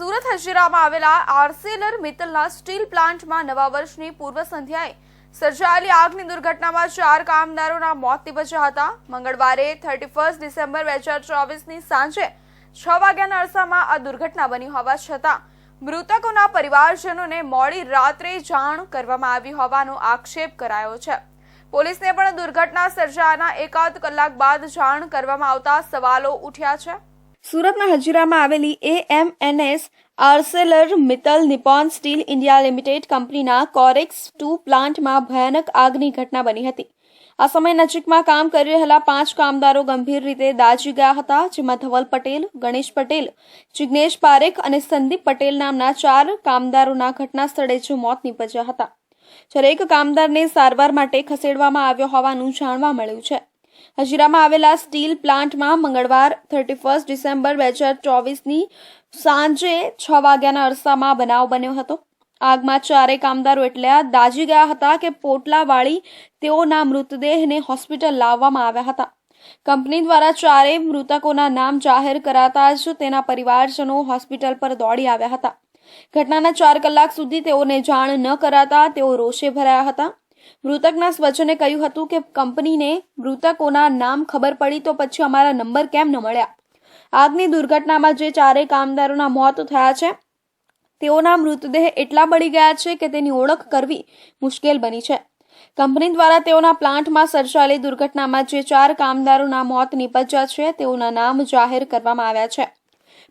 સુરત હજીરામાં આવેલા Arcelor મિત્તલના steel પ્લાન્ટમાં નવા વર્ષની પૂર્વ સંધ્યાએ સર્જાયેલી આગની દુર્ઘટનામાં 4 કામદારોના મોત નીપજ્યા હતા। મંગળવારે 31 ડિસેમ્બર 2024ની સાંજે 6 વાગ્યાના અરસામાં આ દુર્ઘટના બની હોવા છતાં મૃતકોના પરિવારજનોને મોડી રાત્રે જાણ કરવામાં આવી હોવાનો આક્ષેપ કરાયો છે। પોલીસને પણ દુર્ઘટના સર્જાયાના એકાદ કલાક બાદ જાણ કરવામાં આવતા સવાલો ઉઠ્યા છે। સુરતના હજીરામાં આવેલી AMNS Arcelor Mittal Nippon steel India limited કંપનીના કોરેક્સ 2 પ્લાન્ટમાં ભયાનક આગની ઘટના બની હતી। આ સમયે નજીકમાં કામ કરી રહેલા 5 કામદારો ગંભીર રીતે દાઝી ગયા હતા, જેમાં ધવલ પટેલ, ગણેશ પટેલ, જિગ્નેશ પારેખ અને સંદીપ પટેલ નામના 4 કામદારોના ઘટના સ્થળે જ મોત નીપજ્યા હતા, જ્યારે એક કામદારને સારવાર માટે ખસેડવામાં આવ્યો હોવાનું જાણવા મળ્યું છે। હજીરામાં આવેલા સ્ટીલ પ્લાન્ટમાં મંગળવાર 31 ડિસેમ્બર 2024ની સાંજે 6 વાગ્યાના અરસામાં બનાવ બન્યો હતો। આગમાં 4 કામદારો એટલા દાઝી ગયા હતા કે પોટલા વાળી તેઓના મૃતદેહને હોસ્પિટલ લાવવામાં આવ્યા હતા। કંપની દ્વારા 4 મૃતકોના નામ જાહેર કરાતા જ તેના પરિવારજનો હોસ્પિટલ પર દોડી આવ્યા હતા। ઘટનાના 4 કલાક સુધી તેઓને જાણ ન કરાતા તેઓ રોષે ભરાયા હતા। મૃતકના સ્વજને કહ્યું હતું કે કંપનીને મૃતકોના નામ ખબર પડી તો પછી અમારા નંબર કેમ ન મળ્યા। આગની દુર્ઘટનામાં જે 4 કામદારોના મોત થયા છે તેઓના મૃતદેહ એટલા બળી ગયા છે કે તેની ઓળખ કરવી મુશ્કેલ બની છે। કંપની દ્વારા તેઓના પ્લાન્ટમાં સર્જાયેલી દુર્ઘટનામાં જે 4 કામદારોના મોત નીપજ્યા છે તેઓના નામ જાહેર કરવામાં આવ્યા છે,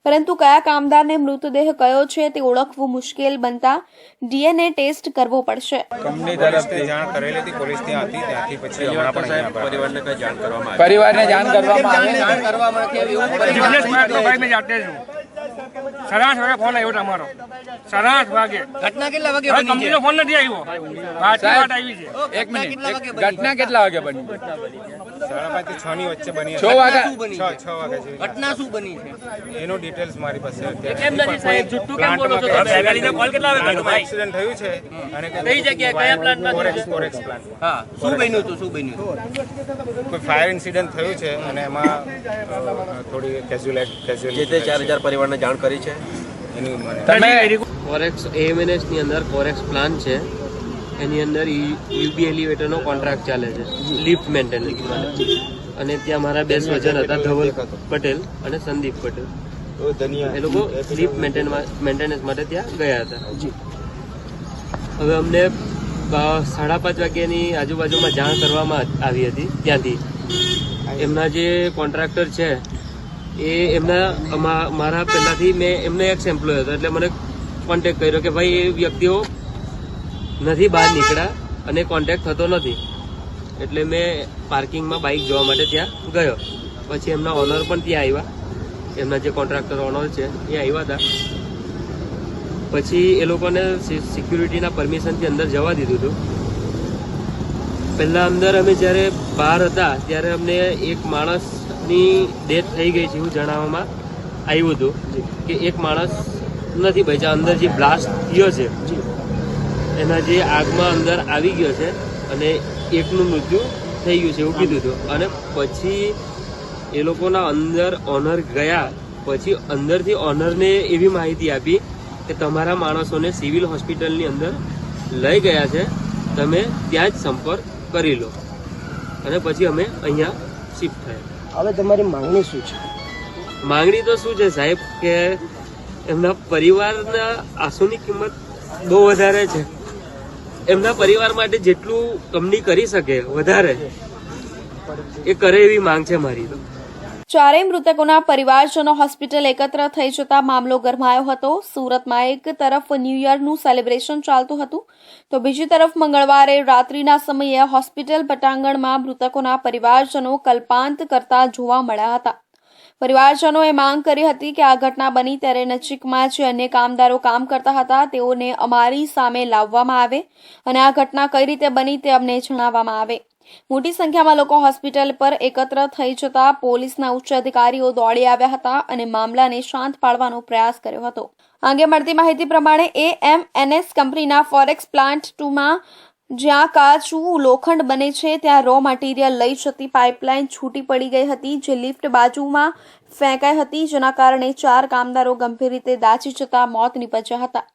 પરંતુ કયા કામદારને મૃતદેહ કયો છે તે ઓળખવું મુશ્કેલ બનતા DNA ટેસ્ટ કરવો પડશે। કંપની તરફથી જાણ કરેલી હતી, પોલીસ ત્યાં હતી, ત્યાંથી પછી હમણાં પણ અહીંયા પરિવારને કઈ જાણ કરવામાં આવી? પરિવારને જાણ કરવામાં આવી। 7 વાગે ફોન આવ્યો તમારો, 7 વાગે। ઘટના કેટલા વાગે બની? કંપનીનો ફોન નથી આવ્યો, વાત આવી છે। એક મિનિટ, ઘટના કેટલા વાગે બની? 5:30 થી 6 ની વચ્ચે બની। 6 વાગે? 6 વાગે જેવી ઘટના શું બની છે એનો ડિટેલ્સ મારી પાસે એ કેમ નથી સાહેબ? જુઠ્ઠું કેમ બોલો છો તમે? ફેમિલીને કોલ કેટલા વાગે કર્યો ભાઈ? એક્સિડન્ટ થયું છે અને કઈ જગ્યાએ, કયા પ્લાન્ટમાં? Corex plant. હા, શું બન્યું હતું? શું બન્યું? કોઈ ફાયર ઇન્સિડન્ટ થયું છે અને એમાં થોડી કેઝ્યુઅલ જે તે 4000 પરિવારને જાણ કરી છે એની મને કોરેક્સ AMNS ની અંદર કોરેક્સ પ્લાન છે, એની અંદર UB એલિવેટરનો કોન્ટ્રાક્ટ ચાલે છે, લિફ્ટ મેન્ટેનન્સ, અને ત્યાં મારા 2 સ્વજન હતા, ધવલ પટેલ અને સંદીપ પટેલ। એ લોકો લિફ્ટ મેન્ટેનન્સ માટે ત્યાં ગયા હતા। હવે અમને 5:30 વાગ્યાની આજુબાજુમાં જાણ કરવામાં આવી હતી ત્યાંથી। એમના જે કોન્ટ્રાક્ટર છે એ મારા પહેલાંથી મેં એમને એક્સ એમ્પ્લોય હતો, એટલે મને કોન્ટેક્ટ કર્યો કે ભાઈ એ વ્યક્તિઓ નથી બહાર નીકળ્યા અને કોન્ટેક્ટ થતો નથી, એટલે મેં પાર્કિંગમાં બાઇક જોવા માટે ત્યાં ગયો। પછી એમના ઓનર પણ ત્યાં આવ્યા, એમના જે કોન્ટ્રાક્ટર ઓનર છે એ આવ્યા હતા। પછી એ લોકોને સિક્યુરિટીના પરમિશનથી અંદર જવા દીધું હતું। પહેલાં અંદર અમે જ્યારે બહાર હતા ત્યારે અમને એક માણસની ડેથ થઈ ગઈ છે એવું જણાવવામાં આવ્યું હતું કે એક માણસ નથી બચ્યા, અંદર જે બ્લાસ્ટ થયો છે એના જે આગમાં અંદર આવી ગયો છે અને એકનું મૃત્યુ થઈ ગયું છે એવું કીધું હતું। અને પછી એ લોકોના અંદર ઓનર ગયા, પછી અંદરથી ઓનરને એવી માહિતી આપી કે તમારા માણસોને સિવિલ હોસ્પિટલની અંદર લઈ ગયા છે, તમે ત્યાં જ સંપર્ક કરી લો। અને પછી અમે અહીંયા શિફ્ટ થયા। હવે તમારી માંગણી શું છે? માંગણી તો શું છે સાહેબ કે એમના પરિવારના આંસુની કિંમત બહુ વધારે છે। એમના પરિવાર માટે જેટલું કંપની કરી શકે વધારે એ કરે એવી માંગ છે મારી તો। 4 મૃતકોના પરિવારજનો હોસ્પિટલ એકત્ર થઈ જતા મામલો ગરમાયો હતો। સુરતમાં એક તરફ ન્યૂ યરનું સેલિબ્રેશન ચાલતું હતું તો બીજી તરફ મંગળવારે રાત્રિના સમયે હોસ્પિટલ પટાંગણમાં મૃતકોના પરિવારજનો કલ્પાંત કરતા જોવા મળ્યા હતા। પરિવારજનોએ માંગ કરી હતી કે આ ઘટના બની ત્યારે નજીકમાં જે અન્ય કામદારો કામ કરતા હતા તેઓને અમારી સામે લાવવામાં આવે અને આ ઘટના કઈ રીતે બની તે અમને જણાવવામાં આવે। મોટી સંખ્યામાં લોકો હોસ્પિટલ પર એકત્ર થઈ જતા પોલીસના ઉચ્ચ અધિકારીઓ દોડી આવ્યા હતા અને મામલાને શાંત પાડવાનો પ્રયાસ કર્યો હતો। અંગે મળતી માહિતી પ્રમાણે AMNS કંપનીના કોરેક્સ પ્લાન્ટ 2માં જ્યાં કાચું લોખંડ બને છે ત્યાં રો મટીરિયલ લઈ જતી પાઇપલાઇન છૂટી પડી ગઈ હતી, જે લિફ્ટ બાજુમાં ફેંકાઈ હતી, જેના કારણે 4 કામદારો ગંભીર રીતે દાઝી જતા મોત નીપજ્યા હતા.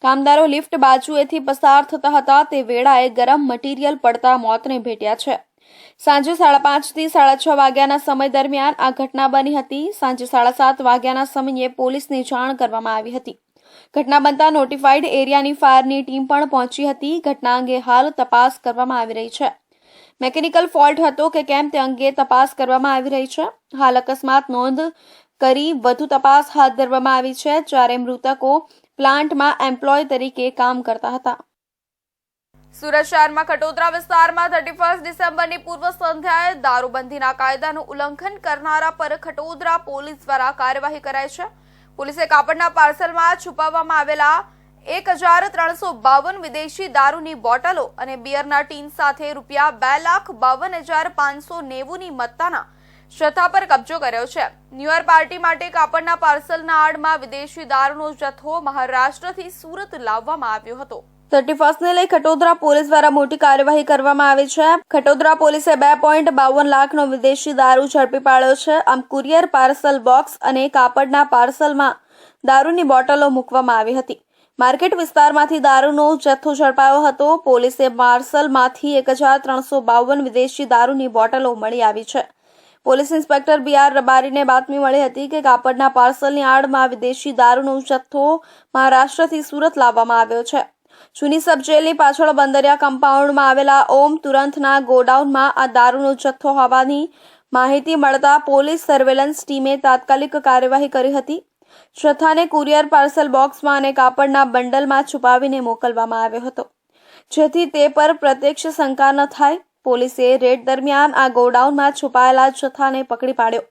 કામદારો લિફ્ટ બાજુએથી પસાર થતા હતા તે વેળાએ ગરમ મટીરિયલ પડતા મોતને ભેટ્યા છે. સાંજે 5:30 થી 6:30 વાગ્યાના સમય દરમિયાન આ ઘટના બની હતી. સાંજે 7:30 વાગ્યાના સમયે પોલીસને જાણ કરવામાં આવી હતી. ઘટના બનતા નોટિફાઈડ એરિયાની ફાયરની ટીમ પણ પહોંચી હતી. ઘટના અંગે હાલ તપાસ કરવામાં આવી રહી છે. મેકેનિકલ ફોલ્ટ હતો કે કેમ તે અંગે તપાસ કરવામાં આવી રહી છે. હાલ અકસ્માત નોંધ કરી વધુ તપાસ હાથ ધરવામાં આવી છે, જ્યારે મૃતકો પ્લાન્ટમાં એમ્પ્લોય તરીકે કામ કરતા હતા. સુરત શહેરમાં ખટોદરા વિસ્તારમાં 31 ડિસેમ્બરની પૂર્વ સંધ્યાએ દારૂબંધીના કાયદાનું ઉલ્લંઘન કરનારા પર ખટોદરા પોલીસ દ્વારા કાર્યવાહી કરાઈ છે. પોલીસે કાપડના પાર્સલમાં છુપાવવામાં આવેલા 1352 વિદેશી દારૂની બોટલો અને બિયરના ટીન સાથે ₹2,52,590 ની મત્તાના જથ્થા પર કબજો કર્યો છે. ન્યૂ યર પાર્ટી માટે કાપડના પાર્સલના આડમાં વિદેશી દારૂનો જથ્થો મહારાષ્ટ્રથી સુરત લાવવામાં આવ્યો હતો. 31 ને લઈ ખટોદરા પોલીસ દ્વારા મોટી કાર્યવાહી કરવામાં આવી છે. ખટોદરા પોલીસે 2.52 લાખનો વિદેશી દારૂ ઝડપી પાડ્યો છે. આમ કુરિયર પાર્સલ બોક્સ અને કાપડના પાર્સલમાં દારૂની બોટલો મૂકવામાં આવી હતી. માર્કેટ વિસ્તારમાંથી દારૂનો જથ્થો ઝડપાયો હતો. પોલીસે પાર્સલમાંથી 1352 વિદેશી દારૂની બોટલો મળી આવી છે. પોલીસ ઇન્સ્પેક્ટર BR રબારીને બાતમી મળી હતી કે કાપડના પાર્સલની આડમાં વિદેશી દારૂનો જથ્થો મહારાષ્ટ્રથી સુરત લાવવામાં આવ્યો છે. જૂની સબ જેલની પાછળ બંદરિયા કમ્પાઉન્ડમાં આવેલા ઓમ તુરંતના ગોડાઉનમાં આ દારૂનો જથ્થો હોવાની માહિતી મળતા પોલીસ સર્વેલન્સ ટીમે તાત્કાલિક કાર્યવાહી કરી હતી. જથ્થાને કુરિયર પાર્સલ બોક્સમાં અને કાપડના બંડલમાં છુપાવીને મોકલવામાં આવ્યો હતો, જેથી તે પર પ્રત્યક્ષ શંકા ન થાય. પોલીસે રેડ દરમિયાન આ ગોડાઉનમાં છુપાયેલા જથ્થાને પકડી પાડ્યો.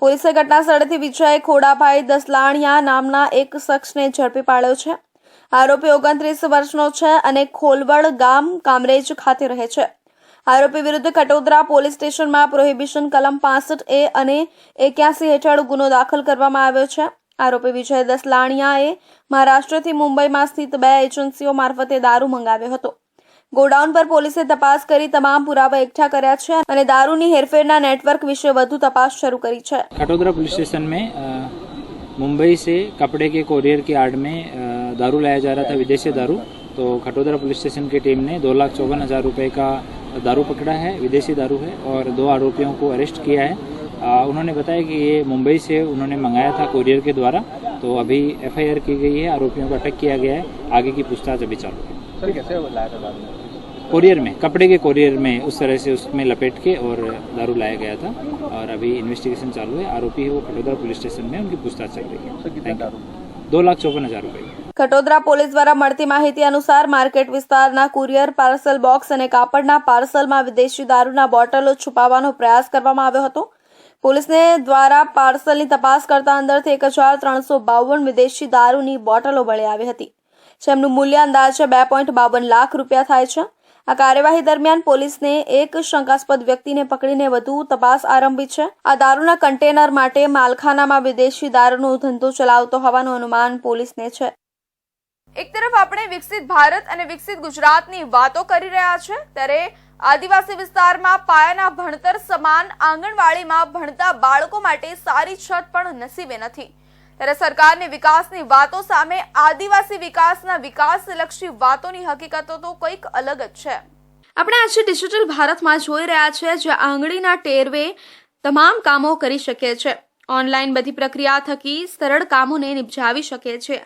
પોલીસે ઘટના સ્થળેથી વિજય ખોડાભાઈ દસલાણિયા નામના એક શખ્સને ઝડપી પાડ્યો છે. આરોપી 29 વર્ષનો છે અને ખોલવડ ગામ કામરેજ ખાતે રહે છે. આરોપી વિરુદ્ધ ખટોદરા પોલીસ સ્ટેશનમાં પ્રોહિબિશન કલમ 65A અને 81 હેઠળ ગુનો દાખલ કરવામાં આવ્યો છે. આરોપી વિજય દસલાણિયાએ મહારાષ્ટ્રથી મુંબઈમાં સ્થિત 2 એજન્સીઓ મારફતે દારૂ મંગાવ્યો હતો. ગોડાઉન પર પોલીસે તપાસ કરી તમામ પુરાવા એકઠા કર્યા છે અને દારૂની હેરફેરના નેટવર્ક વિશે વધુ તપાસ શરૂ કરી છે. खटोदरा पुलिस स्टेशन में मुंबई से कपड़े के कोरियर की आड़ में दारू लाया जा रहा था, विदेशी दारू. तो खटोदरा पुलिस स्टेशन की टीम ने 2,54,000 रुपये का दारू पकड़ा है, विदेशी दारू है, और 2 आरोपियों को अरेस्ट किया है. उन्होंने बताया कि ये मुंबई से उन्होंने मंगाया था कोरियर के द्वारा. तो अभी FIR की गई है, आरोपियों को अटक किया गया है. आगे की पूछताछ अभी चालू है. सर कैसे लाया था दारू? कोरियर में, कपड़े के कोरियर में उस तरह से उसमें लपेट के और दारू लाया गया था. और अभी इन्वेस्टिगेशन चालू है. आरोपी है वो खटोदरा पुलिस स्टेशन में, उनकी पूछताछ चल रही है. Thank you. 2,54,000 रुपये. ખટોદરા પોલીસ દ્વારા મળતી માહિતી અનુસાર માર્કેટ વિસ્તારના કુરિયર પાર્સલ બોક્સ અને કાપડના પાર્સલમાં વિદેશી દારૂના બોટલો છુપાવવાનો પ્રયાસ કરવામાં આવ્યો હતો. પોલીસને દ્વારા પાર્સલની તપાસ કરતા અંદરથી 1352 વિદેશી દારૂની બોટલો મળી આવી હતી, જેમનું મૂલ્ય અંદાજે 2.52 લાખ રૂપિયા થાય છે. આ કાર્યવાહી દરમિયાન પોલીસને એક શંકાસ્પદ વ્યક્તિને પકડીને વધુ તપાસ આરંભી છે. આ દારૂના કન્ટેનર માટે માલખાનામાં વિદેશી દારૂનો ધંધો ચલાવતો હોવાનું અનુમાન પોલીસને છે. એક તરફ આપણે વિકસિત ભારત અને વિકસિત ગુજરાતની વાતો કરી રહ્યા છે, ત્યારે આદિવાસી વિસ્તારમાં પાયાના ભણતર સમાન આંગણવાડીમાં ભણતા બાળકો માટે સારી છત પણ નસીબે નથી. ત્યારે સરકારની વિકાસની વાતો સામે આદિવાસી વિકાસના વિકાસલક્ષી વાતોની હકીકતો તો કંઈક અલગ જ છે. આપણે આજે ડિજિટલ ભારતમાં જોઈ રહ્યા છીએ, જ્યાં આંગળીના ટેરવે તમામ કામો કરી શકીએ છીએ. ઓનલાઈન બધી પ્રક્રિયા થકી સરળ કામોને નિપજાવી શકીએ છીએ.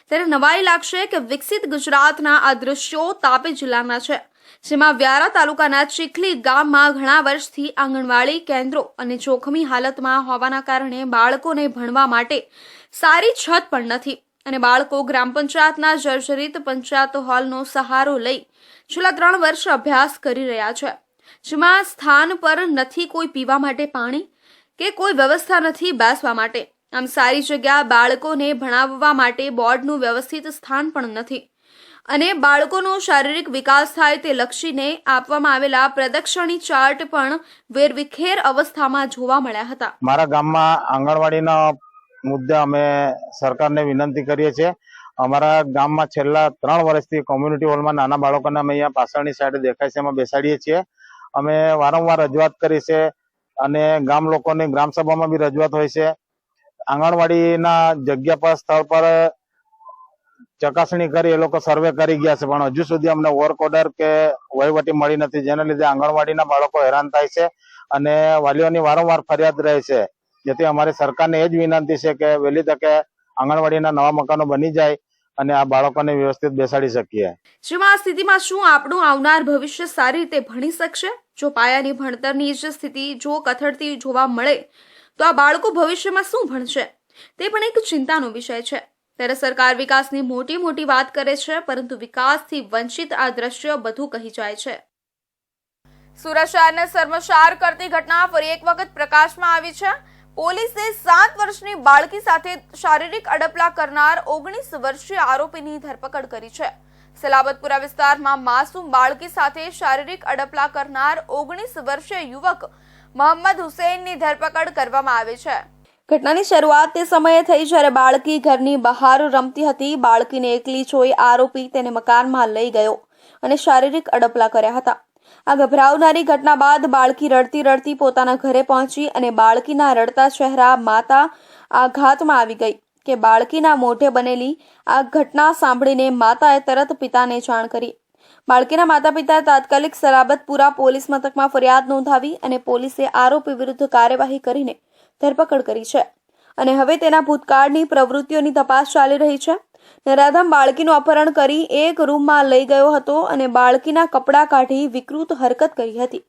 ત્યારે નવાઈ લાગશે કે વિકસિત ગુજરાતના આ દ્રશ્યો તાપી જિલ્લાના છે, જેમાં વ્યારા તાલુકાના ચીખલી ગામમાં ઘણા વર્ષથી આંગણવાડી કેન્દ્રો અને જોખમી હાલતમાં હોવાના કારણે બાળકોને ભણવા માટે સારી છત પણ નથી અને બાળકો ગ્રામ પંચાયતના જર્જરિત પંચાયત હોલનો સહારો લઈ છેલ્લા 3 વર્ષ અભ્યાસ કરી રહ્યા છે, જેમાં સ્થાન પર નથી કોઈ પીવા માટે પાણી કે કોઈ વ્યવસ્થા નથી બેસવા માટે. આમ સારી જગ્યા બાળકોને ભણાવવા માટે બોર્ડનું વ્યવસ્થિત સ્થાન પણ નથી અને બાળકોનો શારીરિક વિકાસ થાય તે લક્ષીને આપવામાં આવેલા પ્રદક્ષિણી ચાર્ટ પણ વેરવિખેર અવસ્થામાં જોવા મળ્યા હતા. મારા ગામમાં આંગણવાડીના મુદ્દે અમે સરકારને વિનંતી કરીએ છીએ અમારા ગામમાં છેલ્લા 3 વર્ષથી કોમ્યુનિટી હોલમાં નાના બાળકોને અમે અહીંયા પાછળની સાઈડે દેખાય છે એમાં બેસાડીએ છીએ. અમે વારંવાર રજૂઆત કરી છે અને ગામ લોકોની ગ્રામસભામાં બી રજૂઆત હોય છે. આંગણવાડીના જગ્યા પર સ્થળ પર ચકાસણી કરી એ લોકો સર્વે કરી ગયા છે, પણ હજુ સુધી અમને વર્ક ઓર્ડર કે વહીવટી મળી નથી, જેના લીધે આંગણવાડીના બાળકો હેરાન થાય છે અને વાલીઓની વારંવાર ફરિયાદ રહે છે. જેથી અમારી સરકારને એ જ વિનંતી છે કે વહેલી તકે આંગણવાડીના નવા મકાનો બની જાય અને આ બાળકોને વ્યવસ્થિત બેસાડી શકીએ. જેમાં આ સ્થિતિમાં શું આપણું આવનાર ભવિષ્ય સારી રીતે ભણી શકશે? જો પાયાની ભણતરની જ સ્થિતિ જો કથળતી જોવા મળે તો આ બાળકો ભવિષ્યમાં શું ભણશે તે પણ એક ચિંતાનો વિષય છે. ત્યારે સરકાર વિકાસની મોટી મોટી વાત કરે છે, પરંતુ વિકાસથી વંચિત આ દ્રશ્ય બધું કહી જાય છે. સુરત શહેરને શર્મસાર કરતી ઘટના ફરી એક વખત પ્રકાશમાં આવી છે. પોલીસે 7 વર્ષની બાળકી સાથે શારીરિક અડપલા કરનાર 19 વર્ષીય આરોપીની ધરપકડ કરી છે. સલાબતપુરા વિસ્તારમાં માસૂમ બાળકી સાથે શારીરિક અડપલા કરનાર 19 વર્ષીય યુવક મોહમ્મદ હુસૈનની ધરપકડ કરવામાં આવી છે. ઘટનાની શરૂઆત તે સમયે થઈ જ્યારે બાળકી ઘરની બહાર રમતી હતી. બાળકીને એકલી જોઈ આરોપી તેને મકાનમાં લઈ ગયો અને શારીરિક અડપલા કર્યા હતા. આ ગભરાવનારી ઘટના બાદ બાળકી રડતી રડતી પોતાના ઘરે પહોંચી અને બાળકીના રડતા ચહેરા માતા આઘાતમાં આવી ગઈ કે બાળકીના મોઢે બનેલી આ ઘટના સાંભળીને માતાએ તરત પિતાને જાણ કરી. બાળકીના માતા પિતાએ તાત્કાલિક સલાબતપુરા પોલીસ મથકમાં ફરિયાદ નોંધાવી અને પોલીસે આરોપી વિરુદ્ધ કાર્યવાહી કરીને ધરપકડ કરી છે અને હવે તેના ભૂતકાળની પ્રવૃત્તિઓની તપાસ ચાલી રહી છે. નરાધમ બાળકીનું અપહરણ કરી એક રૂમમાં લઈ ગયો હતો અને બાળકીના કપડાં કાઢી વિકૃત હરકત કરી હતી.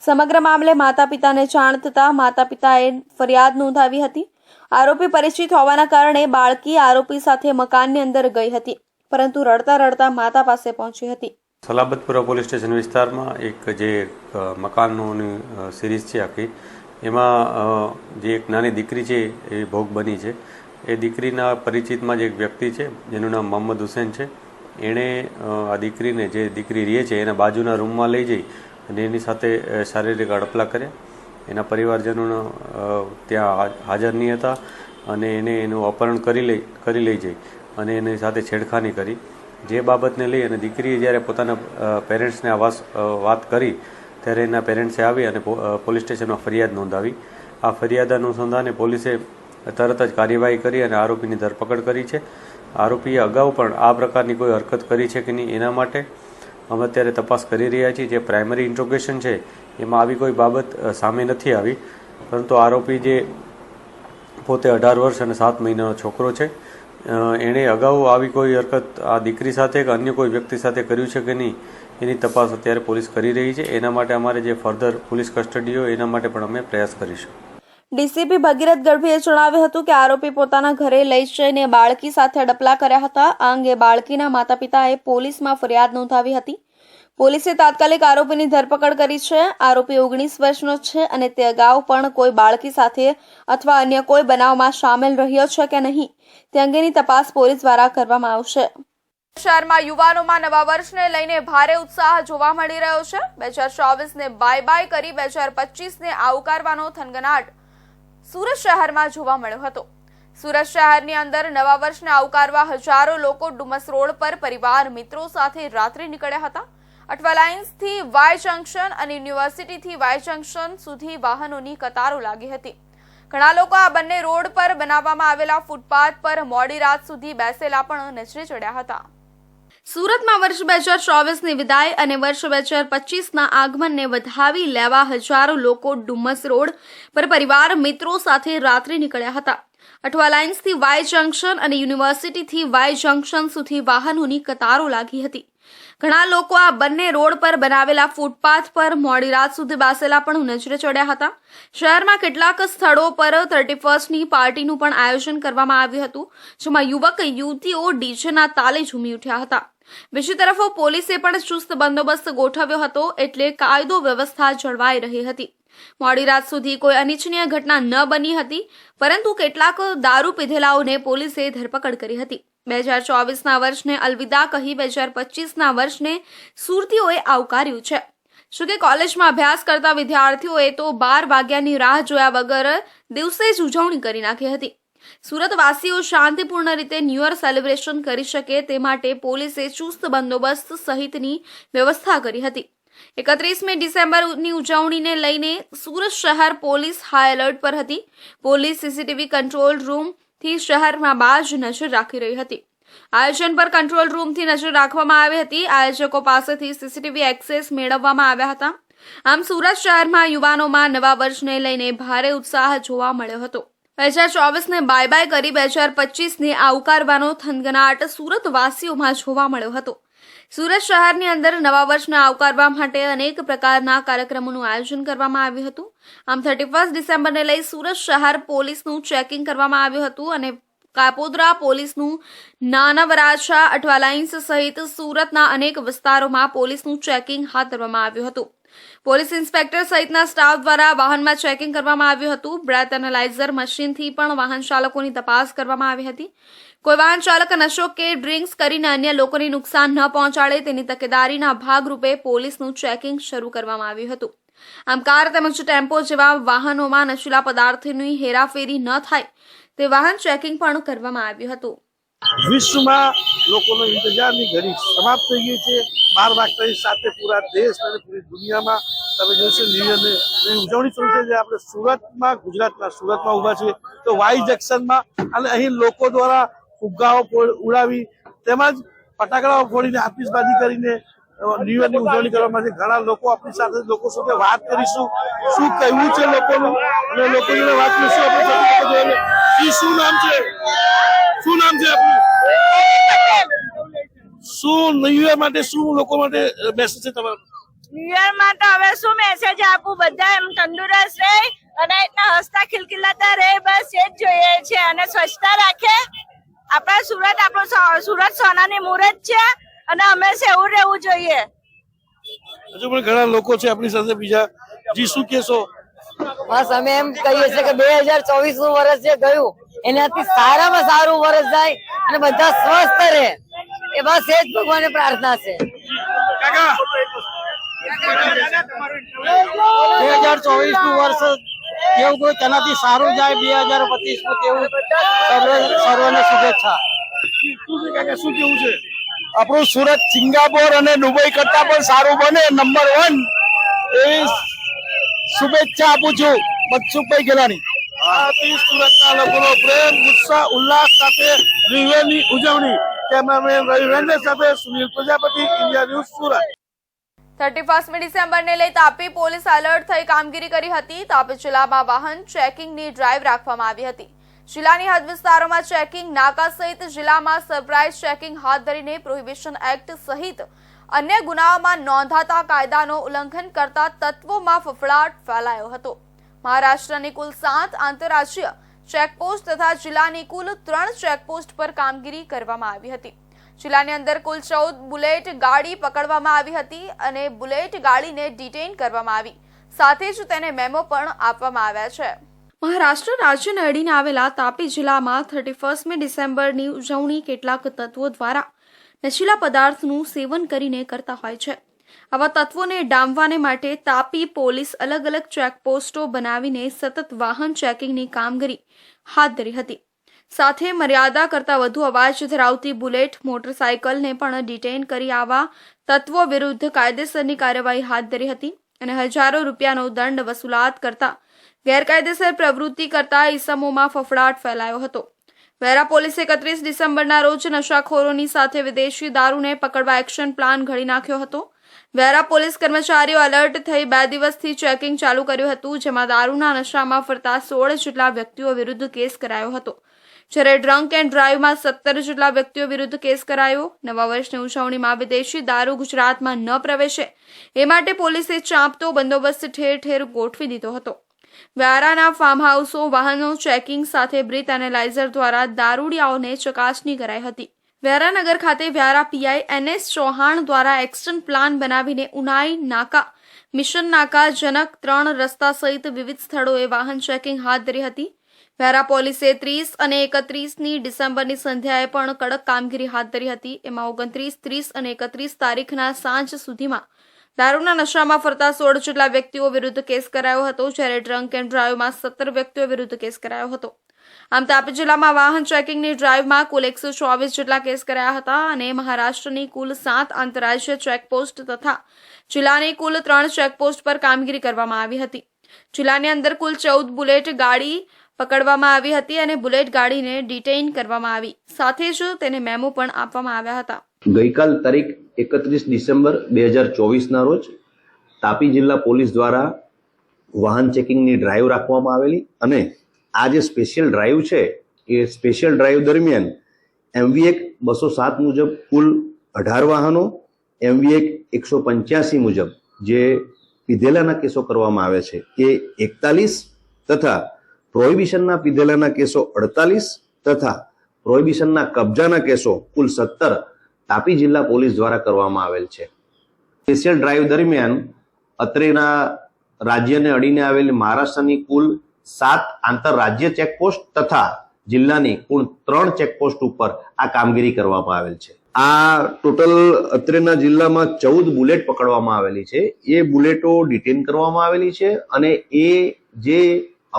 સમગ્ર મામલે માતા પિતાને જાણ થતાં માતા પિતાએ ફરિયાદ નોંધાવી હતી. આરોપી પરિચિત હોવાના કારણે બાળકી આરોપી સાથે મકાનની અંદર ગઈ હતી, પરંતુ રડતા રડતા માતા પાસે પહોંચી હતી. સલાબતપુરા પોલીસ સ્ટેશન વિસ્તારમાં એક જે મકાનોની સિરીઝ છે આખી, એમાં જે એક નાની દીકરી છે એ ભોગ બની છે. એ દીકરીના પરિચિતમાં જે એક વ્યક્તિ છે જેનું નામ મોહમ્મદ હુસૈન છે, એણે આ દીકરીને, જે દીકરી રહે છે એના બાજુના રૂમમાં લઈ જઈ અને એની સાથે શારીરિક અડપલા કર્યા. એના પરિવારજનો ત્યાં હાજર નહીં હતા અને એને એનું અપહરણ કરી લઈ જઈ અને એની સાથે છેડખાની કરી. જે બાબતને લઈ અને દીકરીએ જ્યારે પોતાના પેરેન્ટ્સને આ વાત કરી ત્યારે એના પેરેન્ટ્સે આવી અને પોલીસ સ્ટેશનમાં ફરિયાદ નોંધાવી. આ ફરિયાદ અનુસંધાને પોલીસે તરત જ કાર્યવાહી કરી અને આરોપીની ધરપકડ કરી છે. આરોપીએ અગાઉ પણ આ પ્રકારની કોઈ હરકત કરી છે કે નહીં એના માટે અમે અત્યારે તપાસ કરી રહ્યા છીએ. જે પ્રાઇમરી ઇન્ટ્રોગેશન છે એમાં આવી કોઈ બાબત સામે નથી આવી, પરંતુ આરોપી જે પોતે 18 વર્ષ અને 7 મહિનાનો છોકરો છે, એણે અગાઉ આવી કોઈ હરકત આ દીકરી સાથે કે અન્ય કોઈ વ્યક્તિ સાથે કર્યું છે કે નહીં એની તપાસ અત્યારે પોલીસ કરી રહી છે. એના માટે અમારે જે ફર્ધર પોલીસ કસ્ટડી હોય એના માટે પણ અમે પ્રયાસ કરીશું. ડીસીપી ભગીરથ ગઢવીએ જણાવ્યું હતું કે આરોપી પોતાના ઘરે લઈ જઈને બાળકી સાથે અડપલા કર્યા હતા. આ અંગે બાળકીના માતા પિતાએ પોલીસમાં ફરિયાદ નોંધાવી હતી. પોલીસે તાત્કાલિક આરોપીની ધરપકડ કરી છે. આરોપી 19 વર્ષનો છે અને તે અગાઉ પણ કોઈ બાળકી સાથે અથવા અન્ય કોઈ બનાવમાં સામેલ રહ્યો છે કે નહીં તે અંગેની તપાસ પોલીસ દ્વારા કરવામાં આવશે. શહેરમાં યુવાનોમાં નવા વર્ષને લઈને ભારે ઉત્સાહ જોવા મળી રહ્યો છે. 2024ને બાય બાય કરી 2025ને આવકારવાનો થનગનાટ સુરત શહેરમાં જોવા મળ્યો હતો. સુરત શહેરની અંદર નવા વર્ષને આવકારવા હજારો લોકો ડુમસ રોડ પર પરિવાર મિત્રો સાથે રાત્રે નીકળ્યા હતા. અઠવા લાઇન્સથી વાય જંકશન અને યુનિવર્સિટીથી વાય જંકશન સુધી વાહનોની કતારો લાગી હતી. ઘણા લોકો આ બંને રોડ પર બનાવવામાં આવેલા ફૂટપાથ પર મોડી રાત સુધી બેસેલા પણ નજરે ચડ્યા હતા. સુરતમાં વર્ષ 2024ની વિદાય અને વર્ષ 2025ના આગમનને વધાવી લેવા હજારો લોકો ડુમસ રોડ પર પરિવાર મિત્રો સાથે રાત્રે નીકળ્યા હતા. અઠવા લાઇન્સથી વાય જંકશન અને યુનિવર્સિટીથી વાય જંકશન સુધી વાહનોની કતારો લાગી હતી. ઘણા લોકો આ બંને રોડ પર બનાવેલા ફૂટપાથ પર મોડી રાત સુધી બેસેલા પણ નજરે ચડ્યા હતા. શહેરમાં કેટલાક સ્થળો પર 31ની પાર્ટીનું પણ આયોજન કરવામાં આવ્યું હતું, જેમાં યુવક યુવતીઓ ડીજેના તાલે ઝૂમી ઉઠ્યા હતા. બીજી તરફ પોલીસે પણ ચુસ્ત બંદોબસ્ત ગોઠવ્યો હતો, એટલે કાયદો વ્યવસ્થા જળવાઈ રહી હતી. મોડી રાત સુધી કોઈ અનિચ્છનીય ઘટના ન બની હતી, પરંતુ કેટલાક દારૂ પીધેલાઓને પોલીસે ધરપકડ કરી હતી. 2024ના વર્ષને અલવિદા કહી 2025ના વર્ષને સુરતીઓએ આવકાર્યું છે. જોકે કોલેજમાં અભ્યાસ કરતા વિદ્યાર્થીઓએ તો 12 વાગ્યાની રાહ જોયા વગર દિવસે જ ઉજવણી કરી નાખી હતી. સુરતવાસીઓ શાંતિપૂર્ણ રીતે ન્યૂ યર સેલિબ્રેશન કરી શકે તે માટે પોલીસે ચુસ્ત બંદોબસ્ત સહિતની વ્યવસ્થા કરી હતી. 31મી ડિસેમ્બરની ઉજવણીને લઈને સુરત શહેર પોલીસ હાઈ એલર્ટ પર હતી. પોલીસ સીસીટીવી કંટ્રોલ રૂમથી શહેરમાં બાજ નજર રાખી રહી હતી. આયોજન પર કંટ્રોલ રૂમથી નજર રાખવામાં આવી હતી. આયોજકો પાસેથી સીસીટીવી એક્સેસ મેળવવામાં આવ્યા હતા. આમ સુરત શહેરમાં યુવાનોમાં નવા વર્ષને લઈને ભારે ઉત્સાહ જોવા મળ્યો હતો. 2024ને બાય બાય કરી 2025ને આવકારવાનો થનગનાટ સુરતવાસીઓમાં જોવા મળ્યો હતો. સુરત શહેરની અંદર નવા વર્ષને આવકારવા માટે અનેક પ્રકારના કાર્યક્રમોનું આયોજન કરવામાં આવ્યું હતું. આમ 31 ડિસેમ્બરને લઈ સુરત શહેર પોલીસનું ચેકિંગ કરવામાં આવ્યું હતું અને કાપોદ્રા પોલીસનું નાના વરાછા અઠવા લાઇન્સ સહિત સુરતના અનેક વિસ્તારોમાં પોલીસનું ચેકિંગ હાથ ધરવામાં આવ્યું હતું. પોલીસ ઇન્સ્પેક્ટર સહિતના સ્ટાફ દ્વારા વાહનમાં ચેકિંગ કરવામાં આવ્યું હતું. બ્રેથ એનાલાઇઝર મશીનથી પણ વાહન ચાલકોની તપાસ કરવામાં આવી હતી. કોઈ વાહન ચાલક નશો કે ડ્રિંક્સ કરીને અન્ય લોકોને નુકસાન ન પહોંચાડે તેની તકેદારીના ભાગરૂપે પોલીસનું ચેકિંગ શરૂ કરવામાં આવ્યું હતું. આમ કાર તેમજ ટેમ્પો જેવા વાહનોમાં નશીલા પદાર્થોની હેરાફેરી ન થાય તે વાહન ચેકિંગ પણ કરવામાં આવ્યું હતું. વિશ્વમાં લોકોનો ઇંતજારની ઘડી સમાપ્ત થઈ ગઈ છે. 12 વાગ્યાની સાથે પૂરા દેશ અને પૂરી દુનિયામાં તમે જોશો ન્યૂ યરની ઉજવણી શરૂ થઈ છે. આપણે સુરતમાં સુરતમાં ઊભા છીએ તો વાઈ જંકશનમાં અને અહીં લોકો દ્વારા ફુગ્ગાઓ ઉડાવી તેમજ ફટાકડાઓ ફોડીને આતિશબાજી કરીને ન્યૂ યરની ઉજવણી કરવામાં છે. ઘણા લોકો આપણી સાથે લોકો સાથે વાત કરીશું, શું કહેવું છે લોકોનું અને લોકો જોડે વાત કરીશું. આપણે શું નામ છે? શું નામ છે આપનું? શું ન્યૂ યર માટે શું લોકો માટે મેસેજ છે તમારો? ન્યૂ યર માટે હવે શું મેસેજ આપું? બધા એમ તંદુરસ્ત રહે અને એટલા હસતા ખિલખિલાતા રહે, બસ એ જ જોઈએ છે. અને સ્વચ્છતા રાખે. આપણું સુરત સોનાની મુહૂર્ત છે અને હંમેશા એવું રહેવું જોઈએ. હજુ પણ ઘણા લોકો છે આપણી સાથે બીજા. જી શું કહેશો? બસ અમે એમ કહીએ છીએ કે 2024નું વર્ષ જે ગયું એનાથી સારામાં સારું વર્ષ જાય અને બધા સ્વસ્થ રહે, એ બસ એ જ ભગવાનને પ્રાર્થના છે. 2024નું વર્ષ કેવું કોઈ તેનાથી સારું જાય, 2025 તેવું સર્વને શુભેચ્છા. શું કેવું છે? આપણું સુરત સિંગાપોર અને દુબઈ કરતા પણ સારું બને, નંબર 1 એવી શુભેચ્છા આપું છું મનસુખભાઈ ગેલાણી. સુરતના લોકોનો પ્રેમ, ઉત્સાહ, ઉલ્લાસ સાથે ન્યૂ યરની ઉજવણી. કેમેરામેન રવિ સાથે સુનિલ પ્રજાપતિ, ઇન્ડિયા ન્યૂઝ, સુરત. 31મી ડિસેમ્બરને લઈ તાપી પોલીસ એલર્ટ થઈ કામગીરી કરી હતી. તાપી જિલ્લામાં વાહન ચેકિંગની ડ્રાઈવ રાખવામાં આવી હતી. જિલ્લાની હદ વિસ્તારોમાં ચેકિંગ, નાકા સહિત જિલ્લામાં સરપ્રાઇઝ ચેકિંગ હાથ ધરીને પ્રોહિબિશન એક્ટ સહિત અન્ય ગુનાઓમાં નોંધાતા કાયદાનો ઉલ્લંઘન કરતા તત્વોમાં ફફડાટ ફેલાયો હતો. મહારાષ્ટ્રની કુલ 7 આંતરરાજ્ય ચેકપોસ્ટ તથા જિલ્લાની કુલ 3 ચેકપોસ્ટ પર કામગીરી કરવામાં આવી હતી. જિલ્લાની અંદર કુલ 14 બુલેટ ગાડી પકડવામાં આવી હતી અને બુલેટ ગાડીને ડિટેઇન કરવામાં આવી. સાથે જ તેને મેમો પણ આપવામાં આવ્યા છે. મહારાષ્ટ્ર રાજ્યને અડીને આવેલા તાપી જિલ્લામાં 31મી ડિસેમ્બરની ઉજવણી કેટલાક તત્વો દ્વારા નશીલા પદાર્થનું સેવન કરીને કરતા હોય છે. આવા તત્વોને ડામવાને માટે તાપી પોલીસ અલગ અલગ ચેકપોસ્ટો બનાવીને સતત વાહન ચેકિંગની કામગીરી હાથ ધરી હતી. સાથે મર્યાદા કરતા વધુ અવાજ ધરાવતી બુલેટ મોટરસાયકલને પણ ડિટેઇન કરી આવા તત્વો વિરુદ્ધ કાયદેસરની કાર્યવાહી હાથ ધરી હતી અને હજારો રૂપિયાનો દંડ વસૂલાત કરતા ગેરકાયદેસર પ્રવૃત્તિ કરતા ઈસમોમાં ફફડાટ ફેલાયો હતો. વેરા પોલીસે 31 ડિસેમ્બરના રોજ નશાખોરોની સાથે વિદેશી દારૂને પકડવા એક્શન પ્લાન ઘડી નાખ્યો હતો. વેરા પોલીસ કર્મચારીઓ એલર્ટ થઈ 2 દિવસથી ચેકિંગ ચાલુ કર્યું હતું, જેમાં દારૂના નશામાં ફરતા 16 જેટલા વ્યક્તિઓ વિરુદ્ધ કેસ કરાયો હતો. જ્યારે ડ્રંક એન્ડ ડ્રાઈવમાં 17 જેટલા વ્યક્તિઓ વિરુદ્ધ કેસ કરાયો. નવા વર્ષની ઉજવણીમાં વિદેશી દારૂ ગુજરાતમાં ન પ્રવેશે એ માટે પોલીસે ચાંપતો બંદોબસ્ત ઠેર ઠેર ગોઠવી દીધો હતો. વ્યારાના ફાર્મ હાઉસો, વાહનો ચેકિંગ સાથે બ્રીથ એનાલાઇઝર દ્વારા દારૂડિયાઓને ચકાસણી કરાઈ હતી. વ્યારાનગર ખાતે વ્યારા પીઆઈ NS ચૌહાણ દ્વારા એક્શન પ્લાન બનાવીને ઉનાઈ નાકા, મિશન નાકા, જનક 3 રસ્તા સહિત વિવિધ સ્થળોએ વાહન ચેકિંગ હાથ ધરી હતી. વ્યારા પોલીસે 30 અને 31 ડિસેમ્બરની સંધ્યાએ પણ કડક કામગીરી હાથ ધરી હતી. એમાં 29, 30 અને 31 તારીખના સાંજ સુધીમાં દારૂના નશામાં ફરતા 16 જેટલા વ્યક્તિઓ વિરુદ્ધ કેસ કરાયો હતો, જ્યારે ડ્રંક એન્ડ ડ્રાઈવમાં 17 વ્યક્તિઓ વિરુદ્ધ કેસ કરાયો હતો. આમ તાપી જિલ્લામાં વાહન ચેકિંગની ડ્રાઈવમાં કુલ 124 જેટલા કેસ કરાયા હતા અને મહારાષ્ટ્રની કુલ 7 આંતરરાજ્ય ચેકપોસ્ટ તથા જિલ્લાની કુલ 3 ચેકપોસ્ટ પર કામગીરી કરવામાં આવી હતી. જિલ્લાની અંદર કુલ 14 બુલેટ ગાડી પકડવામાં આવી હતી અને બુલેટ ગાડીને ડિટેઇન કરવામાં આવી. સાથે જ તેને મેમો પણ આપવામાં આવ્યા હતા. ગઈકાલ તારીખ 31 ડિસેમ્બર 2024ના રોજ તાપી જિલ્લા પોલીસ દ્વારા વાહન ચેકિંગની ડ્રાઈવ રાખવામાં આવેલી અને આ જે સ્પેશિયલ ડ્રાઈવ છે એ સ્પેશિયલ ડ્રાઈવ દરમિયાન MV Act 207 મુજબ કુલ 18 વાહનો, MV Act 185 મુજબ જે પીધેલાના કેસો કરવામાં આવે છે એ 41 તથા પ્રોહિબિશનના પીધેલાના કેસો 48 તથા પ્રોહિબિશનના કબજાના કેસો કુલ 17 તાપી જિલ્લા પોલીસ દ્વારા કરવામાં આવેલ છે. સ્પેશિયલ ડ્રાઈવ દરમિયાન અત્રેના રાજ્યને અડીને આવેલી મહારાષ્ટ્રની કુલ 7 આંતરરાજ્ય ચેકપોસ્ટ તથા જિલ્લાની કુલ 3 ચેકપોસ્ટ ઉપર આ કામગીરી કરવામાં આવેલ છે. આ ટોટલ અત્રેના જિલ્લામાં 14 બુલેટ પકડવામાં આવેલી છે. એ બુલેટો ડિટેન કરવામાં આવેલી છે અને એ જે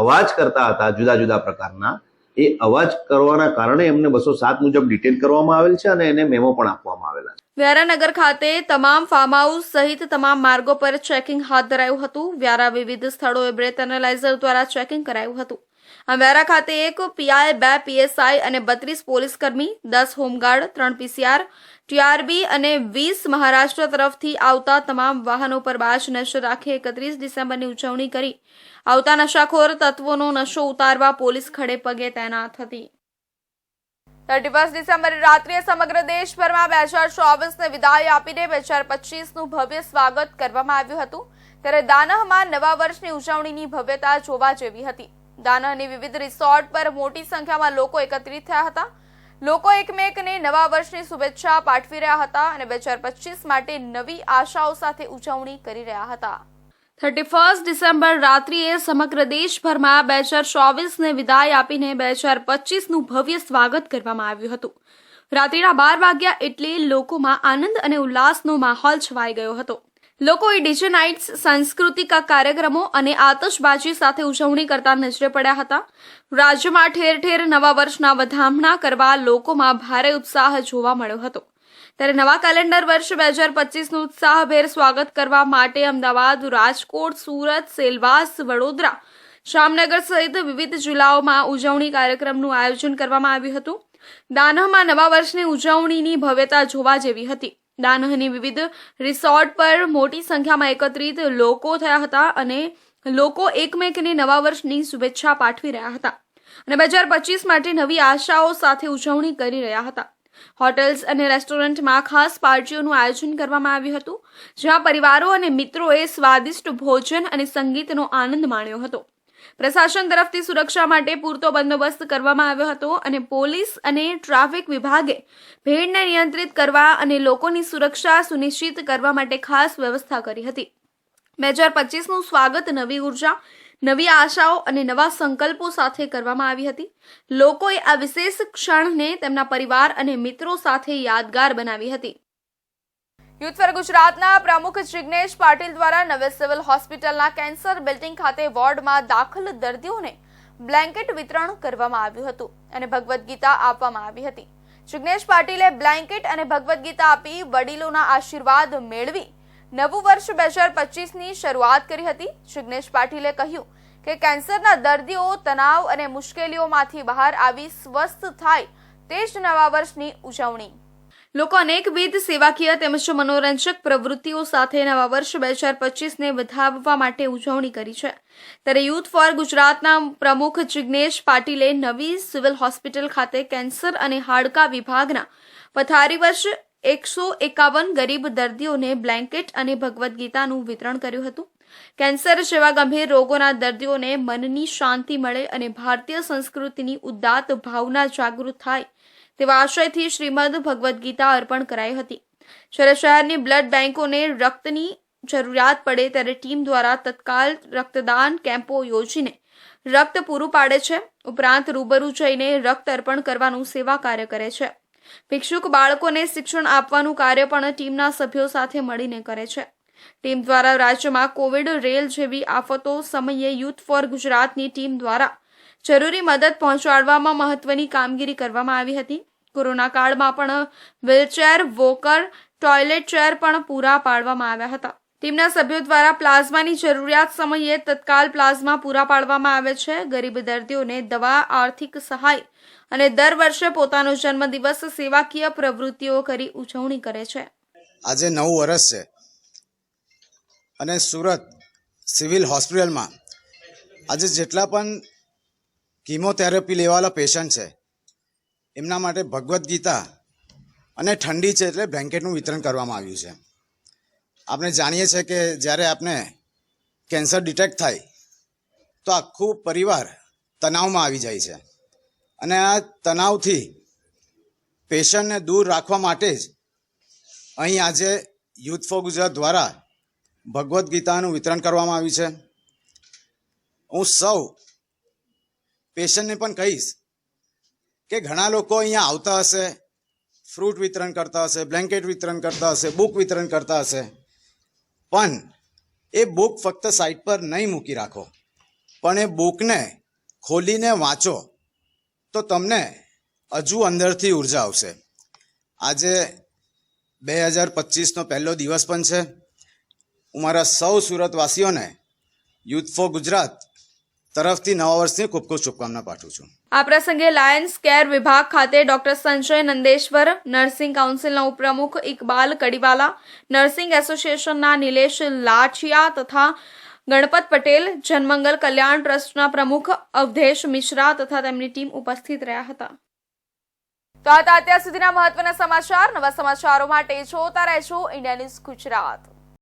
અવાજ કરતા હતા જુદા જુદા પ્રકારના એ અવાજ કરવાના કારણે એમને 207 મુજબ ડિટેન કરવામાં આવેલ છે અને એને મેમો પણ આપવામાં આવેલા છે. વ્યારાનગર ખાતે તમામ ફાર્મ હાઉસ સહિત તમામ માર્ગો પર ચેકિંગ હાથ ધરાયું હતું. વ્યારા વિવિધ સ્થળોએ બ્રેથ એનાલાઇઝર દ્વારા ચેકિંગ કરાયું હતું. આ વ્યારા ખાતે 1 PI, 2 PSI અને 32 પોલીસ કર્મી, 10 હોમગાર્ડ, 3 PCR, TRB અને 20 મહારાષ્ટ્ર તરફથી આવતા તમામ વાહનો પર બાજ નજર રાખી 31 ડિસેમ્બરની ઉજવણી કરી આવતા નશાખોર તત્વોનો નશો ઉતારવા પોલીસ ખડે પગે તૈનાત હતી. 31 ડિસેમ્બરે રાત્રિએ સમગ્ર દેશભરમાં 2024ને વિદાય આપીને 2025નું ભવ્ય સ્વાગત કરવામાં આવ્યું હતું. ત્યારે દાનહમાં નવા વર્ષની ઉજવણીની ભવ્યતા જોવા જેવી હતી. દાનહની વિવિધ રિસોર્ટ પર મોટી સંખ્યામાં લોકો એકત્રિત થયા હતા. લોકો એકમેકને નવા વર્ષની શુભેચ્છા પાઠવી રહ્યા હતા અને 2025 માટે નવી આશાઓ સાથે ઉજવણી કરી રહ્યા હતા. 31 ડિસેમ્બર રાત્રિએ સમગ્ર દેશભરમાં 2024ને વિદાય આપીને 2025નું ભવ્ય સ્વાગત કરવામાં આવ્યું હતું. રાત્રિના 12 વાગ્યા એટલે લોકોમાં આનંદ અને ઉલ્લાસનો માહોલ છવાઈ ગયો હતો. લોકોએ ડીજે નાઇટ્સ, સાંસ્કૃતિક કાર્યક્રમો અને આતશબાજી સાથે ઉજવણી કરતા નજરે પડ્યા હતા. રાજ્યમાં ઠેર ઠેર નવા વર્ષના વધામણા કરવા લોકોમાં ભારે ઉત્સાહ જોવા મળ્યો હતો. ત્યારે નવા કેલેન્ડર વર્ષ 2025નું ઉત્સાહભેર સ્વાગત કરવા માટે અમદાવાદ, રાજકોટ, સુરત, સેલવાસ, વડોદરા, જામનગર સહિત વિવિધ જિલ્લાઓમાં ઉજવણી કાર્યક્રમનું આયોજન કરવામાં આવ્યું હતું. દાનહમાં નવા વર્ષની ઉજવણીની ભવ્યતા જોવા જેવી હતી. દાનહની વિવિધ રિસોર્ટ પર મોટી સંખ્યામાં એકત્રિત લોકો થયા હતા અને લોકો એકમેકને નવા વર્ષની શુભેચ્છા પાઠવી રહ્યા હતા અને 2025 માટે નવી આશાઓ સાથે ઉજવણી કરી રહ્યા હતા. હોટેલ્સ અને રેસ્ટોરન્ટમાં ખાસ પાર્ટીઓનું આયોજન કરવામાં આવ્યું હતું, જ્યાં પરિવારો અને મિત્રોએ સ્વાદિષ્ટ ભોજન અને સંગીતનો આનંદ માણ્યો હતો. પ્રશાસન તરફથી સુરક્ષા માટે પૂરતો બંદોબસ્ત કરવામાં આવ્યો હતો અને પોલીસ અને ટ્રાફિક વિભાગે ભીડને નિયંત્રિત કરવા અને લોકોની સુરક્ષા સુનિશ્ચિત કરવા માટે ખાસ વ્યવસ્થા કરી હતી. 2025નું સ્વાગત નવી ઉર્જા, નવી આશાઓ અને નવા સંકલ્પો સાથે કરવામાં આવી હતી. લોકોએ આ વિશેષ ક્ષણને તેમના પરિવાર અને મિત્રો સાથે યાદગાર બનાવી હતી. યુથ ફોર ગુજરાતના પ્રમુખ જિગ્નેશ પાટીલ દ્વારા નવી સિવિલ હોસ્પિટલના કેન્સર બિલ્ડિંગ ખાતે વોર્ડમાં દાખલ દર્દીઓને બ્લેન્કેટ વિતરણ કરવામાં આવ્યું હતું અને ભગવદ્ ગીતા આપવામાં આવી હતી. જિગ્નેશ પાટીલે બ્લેન્કેટ અને ભગવદ્ ગીતા આપી વડીલોના આશીર્વાદ મેળવી નવું વર્ષ 2025ની શરૂઆત કરી હતી. જિગ્નેશ પાટીલે કહ્યું કે કેન્સરના દર્દીઓ તણાવ અને મુશ્કેલીઓમાંથી બહાર આવી સ્વસ્થ થાય તે જ નવા વર્ષની ઉજવણી. લોકો અનેકવિધ સેવાકીય તેમજ મનોરંજક પ્રવૃત્તિઓ સાથે નવા વર્ષ 2025ને વધાવવા માટે ઉજવણી કરી છે. ત્યારે યુથ ફોર ગુજરાતના પ્રમુખ જિગ્નેશ પાટીલે નવી સિવિલ હોસ્પિટલ ખાતે કેન્સર અને હાડકા વિભાગના પથારી વર્ષ 151 ગરીબ દર્દીઓને બ્લેન્કેટ અને ભગવદ્ ગીતાનું વિતરણ કર્યું હતું. કેન્સર જેવા ગંભીર રોગોના દર્દીઓને મનની શાંતિ મળે અને ભારતીય સંસ્કૃતિની ઉદાત્ત ભાવના જાગૃત થાય તેવા આશયથી શ્રીમદ ભગવદ્ ગીતા અર્પણ કરાઈ હતી. જ્યારે શહેરની બ્લડ બેંકોને રક્તની જરૂરિયાત પડે ત્યારે ટીમ દ્વારા તત્કાલ રક્તદાન કેમ્પો યોજીને રક્ત પૂરું પાડે છે. ઉપરાંત રૂબરૂ જઈને રક્ત અર્પણ કરવાનું સેવા કાર્ય કરે છે. ભિક્ષુક બાળકોને શિક્ષણ આપવાનું કાર્ય પણ ટીમના સભ્યો સાથે મળીને કરે છે. ટીમ દ્વારા રાજ્યમાં કોવિડ રેલ જેવી આફતો સમયે યુથ ફોર ગુજરાતની ટીમ દ્વારા જરૂરી મદદ પહોંચાડવામાં મહત્વની કામગીરી કરવામાં આવી હતી. કોરોના કાળમાં પણ વ્હીલચેર, વોકર, ટોયલેટ ચેર પણ પૂરા પાડવામાં આવ્યા હતા. ટીમના સભ્યો દ્વારા પ્લાઝમાની જરૂરિયાત સમયે તત્કાલ પ્લાઝમા પૂરા પાડવામાં આવે છે. ગરીબ દર્દીઓને દવા, આર્થિક સહાય અને દર વર્ષે પોતાનો જન્મદિવસ સેવાકીય પ્રવૃત્તિઓ કરી ઉજવણી કરે છે. આજે 9 વર્ષ છે અને સુરત સિવિલ હોસ્પિટલમાં આજે જેટલા પણ કીમોથેરાપી લેવાવાળા પેશન્ટ છે એમના માટે ભગવદ્ ગીતા અને ઠંડી છે એટલે બ્લેન્કેટનું વિતરણ કરવામાં આવ્યું છે. આપણે જાણીએ છીએ કે જ્યારે આપણે કેન્સર ડિટેક્ટ થાય તો આખું પરિવાર તણાવમાં આવી જાય છે અને આ તણાવથી પેશન્ટને દૂર રાખવા માટે જ અહીં આજે યુથ ફોર ગુજરાત દ્વારા ભગવદ્ ગીતાનું વિતરણ કરવામાં આવ્યું છે. હું સૌ પેશન્ટને પણ કહીશ કે ઘણા લોકો અહીંયા આવતા હશે, ફ્રૂટ વિતરણ કરતા હશે, બ્લેન્કેટ વિતરણ કરતા હશે, બુક વિતરણ કરતા હશે, પણ એ બુક ફક્ત સાઇટ પર નહીં મૂકી રાખો, પણ એ બુકને ખોલીને વાંચો તો તમને હજુ અંદરથી ઉર્જા આવશે. આજે 2025નો પહેલો દિવસ પણ છે. હું મારા સૌ સુરતવાસીઓને યુથ ફોર ગુજરાત તરફથી નવા વર્ષની ખૂબ ખૂબ શુભકામના પાઠવું છું. આ પ્રસંગે લાયન્સ કેર વિભાગ ખાતે ડોક્ટર સંજય નંદેશ્વર, નર્સિંગ કાઉન્સિલના ઉપપ્રમુખ ઇકબાલ કડીવાલા, નર્સિંગ એસોસિએશનના નિલેશ લાઠિયા તથા ગણપત પટેલ, જનમંગલ કલ્યાણ ટ્રસ્ટના પ્રમુખ અવધેશ મિશ્રા તથા તેમની ટીમ ઉપસ્થિત રહ્યા હતા. તો આ હતા અત્યાર સુધીના મહત્વના સમાચાર. નવા સમાચારો માટે જોતા રહેજો ઇન્ડિયા ન્યૂઝ ગુજરાત.